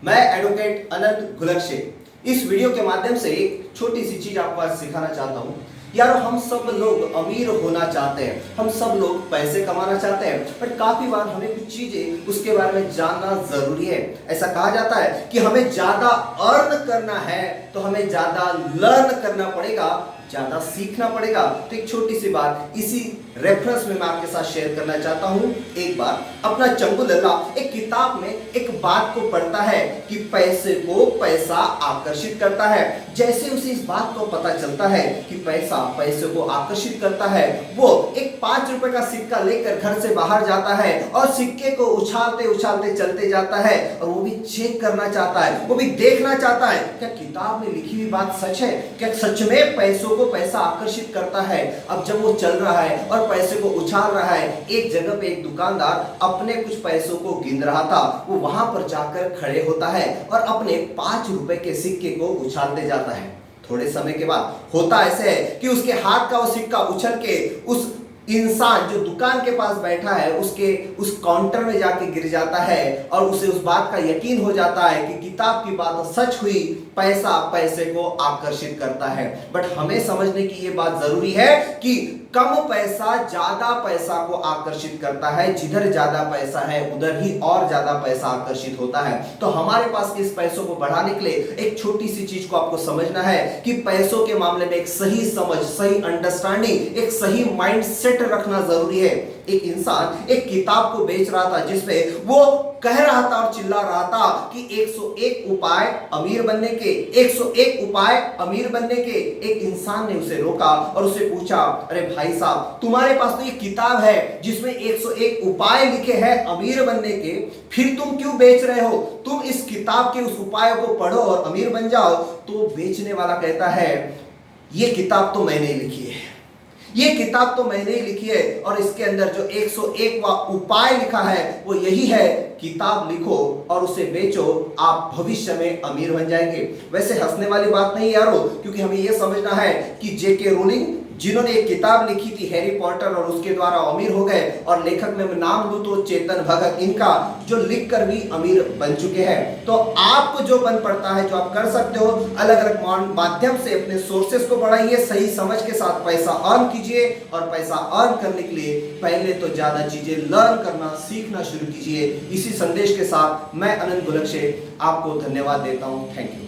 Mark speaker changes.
Speaker 1: मैं एडवोकेट अनंत गुलकशे इस वीडियो के माध्यम से एक छोटी सी चीज आपको आज सिखाना चाहता हूँ। यार हम सब लोग अमीर होना चाहते हैं, हम सब लोग पैसे कमाना चाहते हैं, बट काफी बार हमें कुछ चीजें उसके बारे में जानना जरूरी है। ऐसा कहा जाता है कि हमें ज्यादा अर्न करना है तो हमें ज्यादा लर्न करना पड़ेगा, ज्यादा सीखना पड़ेगा। तो एक छोटी सी बात इसी रेफरेंस में मैं आपके साथ शेयर करना चाहता हूं। एक बार अपना चंगू लल्ला एक किताब में एक बात को पढ़ता है कि पैसे को पैसा आकर्षित करता है। जैसे उसे इस बात को पता चलता है कि पैसा पैसे को आकर्षित करता है, वो एक 5 रुपए का सिक्का लेकर घर से बाहर जाता है और सिक्के को उछालते उछालते चलते जाता है और वो भी चेक करना चाहता है, वो भी देखना चाहता है क्या किताब में लिखी हुई बात सच है, क्या सच में पैसों को पैसा आकर्षित करता है। अब जब वो चल रहा है और पैसे को उछाल रहा है, एक जगह पे एक दुकानदार अपने कुछ पैसों को गिन रहा था। वो वहां पर जाकर खड़े होता है और अपने 5 रुपए के सिक्के को उछालते जाता है। थोड़े समय के बाद होता ऐसे है कि उसके हाथ का वो सिक्का उछल के उस इंसान जो दुकान के पास बैठा है उसके उस काउंटर में जाके गिर जाता है और उसे उस बात का यकीन हो जाता है कि किताब की बात सच हुई, पैसा पैसे को आकर्षित करता है। बट हमें समझने की ये बात जरूरी है कि कम पैसा ज्यादा पैसा को आकर्षित करता है। जिधर ज्यादा पैसा है उधर ही और ज्यादा पैसा आकर्षित होता है। तो हमारे पास इस पैसों को बढ़ाने के लिए एक छोटी सी चीज को आपको समझना है कि पैसों के मामले में एक सही समझ, सही अंडरस्टैंडिंग, एक सही माइंडसेट रखना जरूरी है। एक इंसान एक किताब को बेच रहा था जिसमें वो कह रहा था और चिल्ला रहा था कि 101 उपाय अमीर बनने के, 101 उपाय अमीर बनने के। एक इंसान ने उसे रोका और उसे पूछा, अरे भाई साहब, तुम्हारे पास तो ये किताब है जिसमें 101 उपाय लिखे हैं अमीर बनने के, फिर तुम क्यों बेच रहे हो? तुम इस किताब के उस उपायों को पढ़ो और अमीर बन जाओ। तो बेचने वाला कहता है, ये किताब तो मैंने लिखी है, ये किताब तो मैंने ही लिखी है और इसके अंदर जो 101वां उपाय लिखा है वो यही है, किताब लिखो और उसे बेचो, आप भविष्य में अमीर बन जाएंगे। वैसे हंसने वाली बात नहीं यारो, क्योंकि हमें यह समझना है कि जेके रोलिंग जिन्होंने एक किताब लिखी थी हैरी पॉटर और उसके द्वारा अमीर हो गए, और लेखक में मैं नाम लूं तो चेतन भगत, इनका जो लिखकर भी अमीर बन चुके हैं। तो आपको जो बन पड़ता है, जो आप कर सकते हो, अलग अलग माध्यम से अपने सोर्सेस को बढ़ाइए, सही समझ के साथ पैसा अर्न कीजिए और पैसा अर्न करने के लिए पहले तो ज्यादा चीजें लर्न करना सीखना शुरू कीजिए। इसी संदेश के साथ मैं अनंत गुलकशे आपको धन्यवाद देता हूं। Thank you.